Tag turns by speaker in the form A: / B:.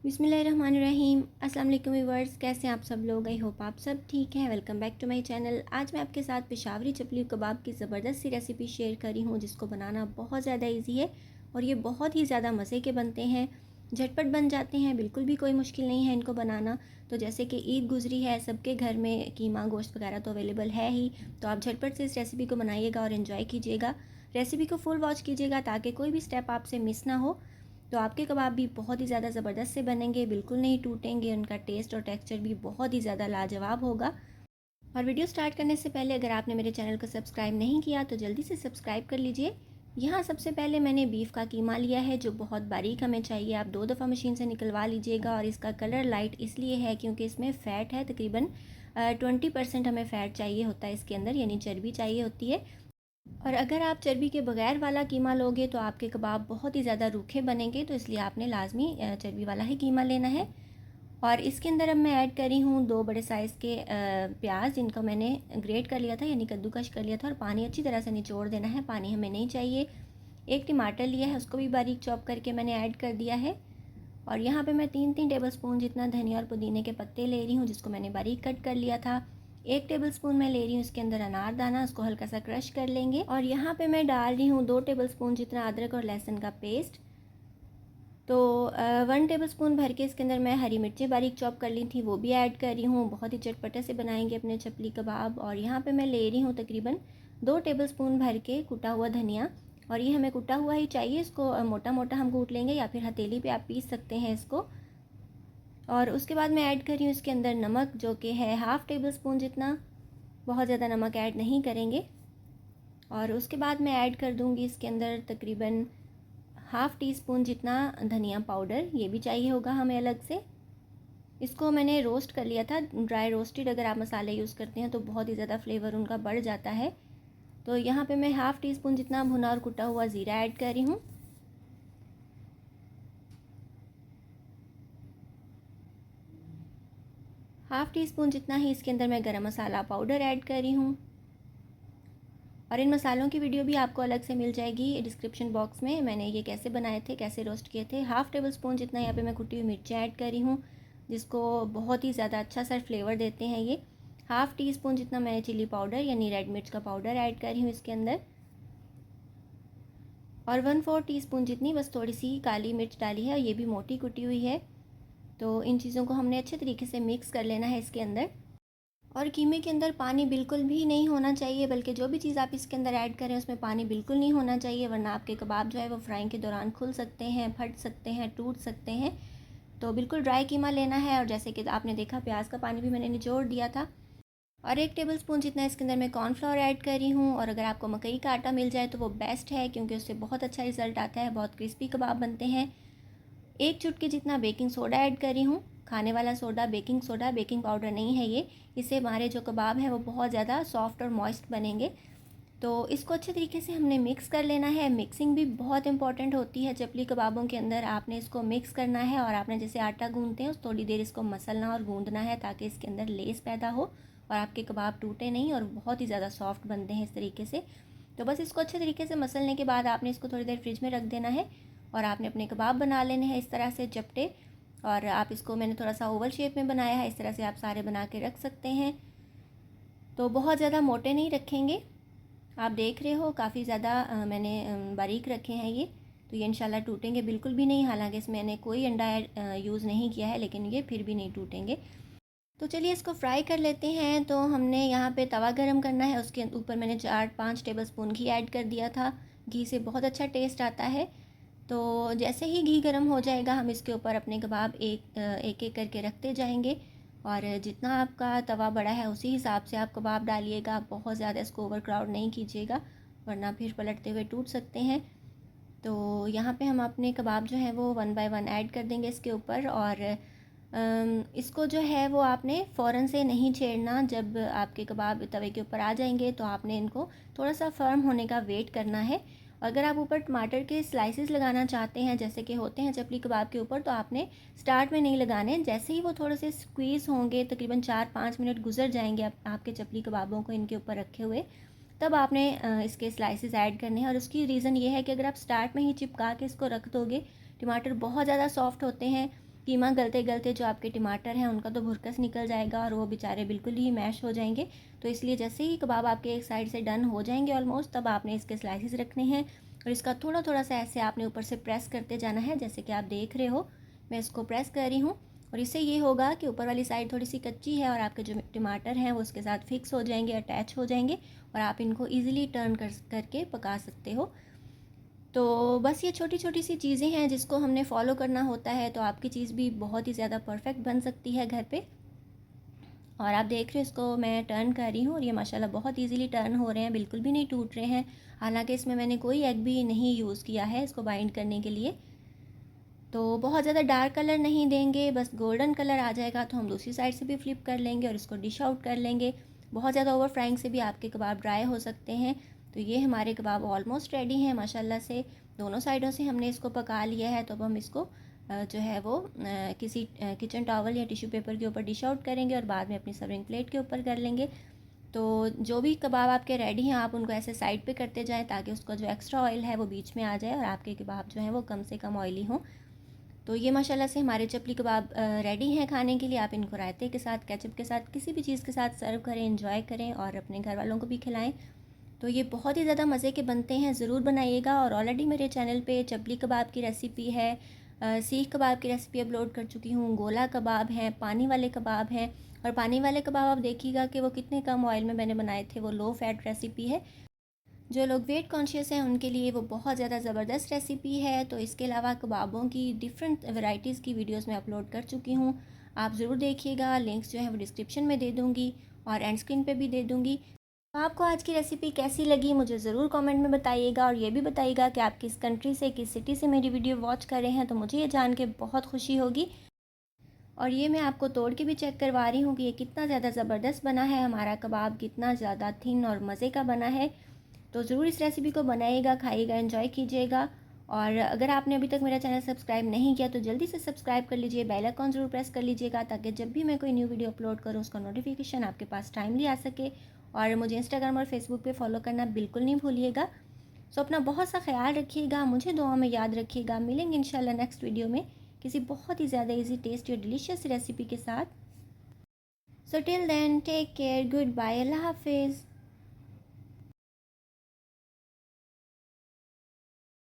A: बिस्मिल्लाहिर्रहमानिर्रहीम। अस्सलाम वालेकुम व्यूअर्स, कैसे हैं आप सब लोग। आई होप आप सब ठीक हैं। Welcome back to my channel. आज मैं आपके साथ पेशावरी चपली कबाब की ज़बरदस्त सी रेसिपी शेयर करी हूँ, जिसको बनाना बहुत ज़्यादा इजी है और ये बहुत ही ज़्यादा मज़े के बनते हैं, झटपट बन जाते हैं, बिल्कुल भी कोई मुश्किल नहीं है इनको बनाना। तो जैसे कि ईद गुजरी है, सबके घर में कीमा गोश्त वगैरह तो अवेलेबल है ही, तो आप झटपट से इस रेसिपी को बनाइएगा और इन्जॉय कीजिएगा। रेसिपी को फुल वॉच कीजिएगा ताकि कोई भी स्टेप आपसे मिस ना हो। तो आपके कबाब भी बहुत ही ज़्यादा ज़बरदस्त से बनेंगे, बिल्कुल नहीं टूटेंगे, उनका टेस्ट और टेक्सचर भी बहुत ही ज़्यादा लाजवाब होगा। और वीडियो स्टार्ट करने से पहले अगर आपने मेरे चैनल को सब्सक्राइब नहीं किया तो जल्दी से सब्सक्राइब कर लीजिए। यहाँ सबसे पहले मैंने बीफ का कीमा लिया है, जो बहुत बारीक हमें चाहिए। आप 2 दफ़ा मशीन से निकलवा लीजिएगा। और इसका कलर लाइट इसलिए है क्योंकि इसमें फ़ैट है, तकरीबन 20% हमें फ़ैट चाहिए होता है इसके अंदर, यानी चर्बी चाहिए होती है। और अगर आप चर्बी के बगैर वाला कीमा लोगे तो आपके कबाब बहुत ही ज़्यादा रूखे बनेंगे, तो इसलिए आपने लाजमी चर्बी वाला ही कीमा लेना है। और इसके अंदर अब मैं ऐड करी हूँ 2 बड़े साइज़ के प्याज, जिनको मैंने ग्रेट कर लिया था, यानी कद्दूकश कर लिया था। और पानी अच्छी तरह से निचोड़ देना है, पानी हमें नहीं चाहिए। एक टमाटर लिया है, उसको भी बारीक चॉप करके मैंने ऐड कर दिया है। और यहाँ पे मैं 3-3 टेबलस्पून जितना धनिया और पुदीने के पत्ते ले रही हूँ, जिसको मैंने बारीक कट कर लिया था। 1 टेबलस्पून मैं ले रही हूँ इसके अंदर अनारदाना, उसको हल्का सा क्रश कर लेंगे। और यहाँ पे मैं डाल रही हूँ 2 टेबलस्पून जितना अदरक और लहसुन का पेस्ट। तो 1 टेबलस्पून भर के इसके अंदर मैं हरी मिर्चें बारीक चॉप कर ली थी, वो भी ऐड कर रही हूँ। बहुत ही चटपटे से बनाएंगे अपने चपली कबाब। और यहाँ पे मैं ले रही हूँ तकरीबन 2 टेबलस्पून भर के कुटा हुआ धनिया। और ये हमें कुटा हुआ ही चाहिए, इसको मोटा मोटा हम कूट लेंगे या फिर हथेली पे आप पीस सकते हैं इसको। और उसके बाद मैं ऐड कर रही हूँ इसके अंदर नमक, जो कि है 1/2 टेबलस्पून जितना, बहुत ज़्यादा नमक ऐड नहीं करेंगे। और उसके बाद मैं ऐड कर दूँगी इसके अंदर तकरीबन 1/2 टीस्पून जितना धनिया पाउडर, ये भी चाहिए होगा हमें अलग से। इसको मैंने रोस्ट कर लिया था, ड्राई रोस्टेड अगर आप मसाले यूज़ करते हैं तो बहुत ही ज़्यादा फ्लेवर उनका बढ़ जाता है। तो यहाँ पे मैं 1/2 टीस्पून जितना भुना और कुटा हुआ ज़ीरा ऐड कर रही हूँ। 1/2 टीस्पून जितना ही इसके अंदर मैं गरम मसाला पाउडर ऐड कर रही हूँ। और इन मसालों की वीडियो भी आपको अलग से मिल जाएगी डिस्क्रिप्शन बॉक्स में, मैंने ये कैसे बनाए थे, कैसे रोस्ट किए थे। 1/2 टेबलस्पून जितना यहाँ पे मैं कुटी हुई मिर्चें ऐड कर रही हूँ, जिसको बहुत ही ज़्यादा अच्छा सा फ्लेवर देते हैं ये। 1/2 टीस्पून जितना मैं चिली पाउडर यानी रेड मिर्च का पाउडर ऐड कर रही हूँ इसके अंदर। और 1/4 टीस्पून जितनी बस थोड़ी सी काली मिर्च डाली है, और ये भी मोटी कुटी हुई है। तो इन चीज़ों को हमने अच्छे तरीके से मिक्स कर लेना है इसके अंदर। और कीमे के अंदर पानी बिल्कुल भी नहीं होना चाहिए, बल्कि जो भी चीज़ आप इसके अंदर ऐड करें उसमें पानी बिल्कुल नहीं होना चाहिए, वरना आपके कबाब जो है वो फ्राइंग के दौरान खुल सकते हैं, फट सकते हैं, टूट सकते हैं। तो बिल्कुल ड्राई कीमा लेना है। और जैसे कि आपने देखा, प्याज का पानी भी मैंने निचोड़ दिया था। और 1 टेबलस्पून जितना इसके अंदर मैं कॉर्नफ्लोर ऐड कर रही हूँ। और अगर आपको मकई का आटा मिल जाए तो वो बेस्ट है, क्योंकि उससे बहुत अच्छा रिजल्ट आता है, बहुत क्रिस्पी कबाब बनते हैं। 1 चुटकी जितना बेकिंग सोडा ऐड कर रही हूँ, खाने वाला soda, baking soda, baking powder नहीं है ये। इससे हमारे जो कबाब हैं वो बहुत ज़्यादा सॉफ्ट और मॉइस्ट बनेंगे। तो इसको अच्छे तरीके से हमने मिक्स कर लेना है। मिक्सिंग भी बहुत इंपॉर्टेंट होती है चपली कबाबों के अंदर। आपने इसको मिक्स करना है, और आपने जैसे आटा गूंदते हैं उस थोड़ी देर इसको मसलना और गूंदना है, ताकि इसके अंदर लेस पैदा हो और आपके कबाब टूटे नहीं और बहुत ही ज़्यादा सॉफ्ट बनते हैं इस तरीके से। तो बस इसको अच्छे तरीके से मसलने के बाद आपने इसको थोड़ी देर फ्रिज में रख देना है, और आपने अपने कबाब बना लेने हैं इस तरह से चपटे। और आप इसको, मैंने थोड़ा सा ओवल शेप में बनाया है, इस तरह से आप सारे बना के रख सकते हैं। तो बहुत ज़्यादा मोटे नहीं रखेंगे, आप देख रहे हो काफ़ी ज़्यादा मैंने बारीक रखे हैं ये। तो ये इंशाल्लाह टूटेंगे बिल्कुल भी नहीं, हालांकि इसमें मैंने कोई अंडा यूज़ नहीं किया है, लेकिन ये फिर भी नहीं टूटेंगे। तो चलिए इसको फ्राई कर लेते हैं। तो हमने यहाँ पे तवा गरम करना है, उसके ऊपर मैंने 4-5 टेबलस्पून घी ऐड कर दिया था। घी से बहुत अच्छा टेस्ट आता है। तो जैसे ही घी गर्म हो जाएगा, हम इसके ऊपर अपने कबाब एक एक करके रखते जाएंगे। और जितना आपका तवा बड़ा है उसी हिसाब से आप कबाब डालिएगा, बहुत ज़्यादा इसको ओवर क्राउड नहीं कीजिएगा, वरना फिर पलटते हुए टूट सकते हैं। तो यहाँ पे हम अपने कबाब जो हैं वो 1 बाय 1 ऐड कर देंगे इसके ऊपर। और इसको जो है वो आपने फ़ौरन से नहीं छेड़ना। जब आपके कबाब तवे के ऊपर आ जाएंगे तो आपने इनको थोड़ा सा फर्म होने का वेट करना है। अगर आप ऊपर टमाटर के स्लाइसेस लगाना चाहते हैं, जैसे कि होते हैं चपली कबाब के ऊपर, तो आपने स्टार्ट में नहीं लगाने। जैसे ही वो थोड़े से स्क्वीज़ होंगे, तकरीबन 4-5 मिनट गुजर जाएंगे आपके चपली कबाबों को इनके ऊपर रखे हुए, तब आपने इसके स्लाइसेस ऐड करने हैं। और उसकी रीज़न ये है कि अगर आप स्टार्ट में ही चिपका के इसको रख दोगे, टमाटर बहुत ज़्यादा सॉफ्ट होते हैं, कीमा गलते गलते जो आपके टमाटर हैं उनका तो भुरकस निकल जाएगा और वो बेचारे बिल्कुल ही मैश हो जाएंगे। तो इसलिए जैसे ही कबाब आपके एक साइड से डन हो जाएंगे ऑलमोस्ट, तब आपने इसके स्लाइसिस रखने हैं और इसका थोड़ा थोड़ा सा ऐसे आपने ऊपर से प्रेस करते जाना है। जैसे कि आप देख रहे हो मैं इसको प्रेस कर रही हूँ, और इससे ये होगा कि ऊपर वाली साइड थोड़ी सी कच्ची है और आपके जो टमाटर हैं वो उसके साथ फिक्स हो जाएंगे, अटैच हो जाएंगे और आप इनको ईज़िली टर्न करके पका सकते हो। तो बस ये छोटी छोटी सी चीज़ें हैं जिसको हमने फॉलो करना होता है, तो आपकी चीज़ भी बहुत ही ज़्यादा परफेक्ट बन सकती है घर पे। और आप देख रहे हो इसको मैं टर्न कर रही हूँ और ये माशाल्लाह बहुत इजीली टर्न हो रहे हैं, बिल्कुल भी नहीं टूट रहे हैं। हालांकि इसमें मैंने कोई एग भी नहीं यूज़ किया है इसको बाइंड करने के लिए। तो बहुत ज़्यादा डार्क कलर नहीं देंगे, बस गोल्डन कलर आ जाएगा तो हम दूसरी साइड से भी फ्लिप कर लेंगे और इसको डिश आउट कर लेंगे। बहुत ज़्यादा ओवर फ्राइंग से भी आपके कबाब ड्राई हो सकते हैं। तो ये हमारे कबाब ऑलमोस्ट रेडी हैं माशाल्लाह से। दोनों साइडों से हमने इसको पका लिया है। तो अब हम इसको जो है वो किसी किचन टॉवल या टिश्यू पेपर के ऊपर डिश आउट करेंगे और बाद में अपनी सर्विंग प्लेट के ऊपर कर लेंगे। तो जो भी कबाब आपके रेडी हैं आप उनको ऐसे साइड पे करते जाएं ताकि उसका जो एक्स्ट्रा ऑयल है वो बीच में आ जाए और आपके कबाब जो हैं वो कम से कम ऑयली हों। तो ये माशाल्लाह से हमारे चपली कबाब रेडी हैं खाने के लिए। आप इनको रायते के साथ, केचप के साथ, किसी भी चीज़ के साथ सर्व करें, एंजॉय करें और अपने घर वालों को भी खिलाएं। तो ये बहुत ही ज़्यादा मज़े के बनते हैं, ज़रूर बनाइएगा। और ऑलरेडी मेरे चैनल पे चपली कबाब की रेसिपी है, सीख कबाब की रेसिपी अपलोड कर चुकी हूँ, गोला कबाब हैं, पानी वाले कबाब हैं। और पानी वाले कबाब आप देखिएगा कि वो कितने कम ऑयल में मैंने बनाए थे, वो लो फैट रेसिपी है। जो लोग वेट कॉन्शियस हैं उनके लिए वो बहुत ज़्यादा ज़बरदस्त रेसिपी है। तो इसके अलावा कबाबों की डिफरेंट वैरायटीज़ की वीडियोस मैं अपलोड कर चुकी हूँ, आप ज़रूर देखिएगा। लिंक्स जो है वो डिस्क्रिप्शन में दे दूँगी और एंड स्क्रीन पे भी दे दूँगी। तो आपको आज की रेसिपी कैसी लगी मुझे ज़रूर कमेंट में बताइएगा, और ये भी बताइएगा कि आप किस कंट्री से, किस सिटी से मेरी वीडियो वॉच कर रहे हैं। तो मुझे ये जान के बहुत खुशी होगी। और ये मैं आपको तोड़ के भी चेक करवा रही हूँ कि ये कितना ज़्यादा ज़बरदस्त बना है, हमारा कबाब कितना ज़्यादा थिन और मज़े का बना है। तो ज़रूर इस रेसिपी को बनाइएगा, खाइएगा, एंजॉय कीजिएगा। और अगर आपने अभी तक मेरा चैनल सब्सक्राइब नहीं किया तो जल्दी से सब्सक्राइब कर लीजिए, बेल आइकॉन ज़रूर प्रेस कर लीजिएगा ताकि जब भी मैं कोई न्यू वीडियो अपलोड करूँ उसका नोटिफिकेशन आपके पास टाइमली आ सके। और मुझे इंस्टाग्राम और फेसबुक पे फॉलो करना बिल्कुल नहीं भूलिएगा। सो अपना बहुत सा ख्याल रखिएगा, मुझे दुआ में याद रखिएगा। मिलेंगे इंशाल्लाह नेक्स्ट वीडियो में किसी बहुत ही ज़्यादा ईजी, टेस्टी और डिलीशियस रेसिपी के साथ। So till then take care, good bye, अल्लाह हाफिज़।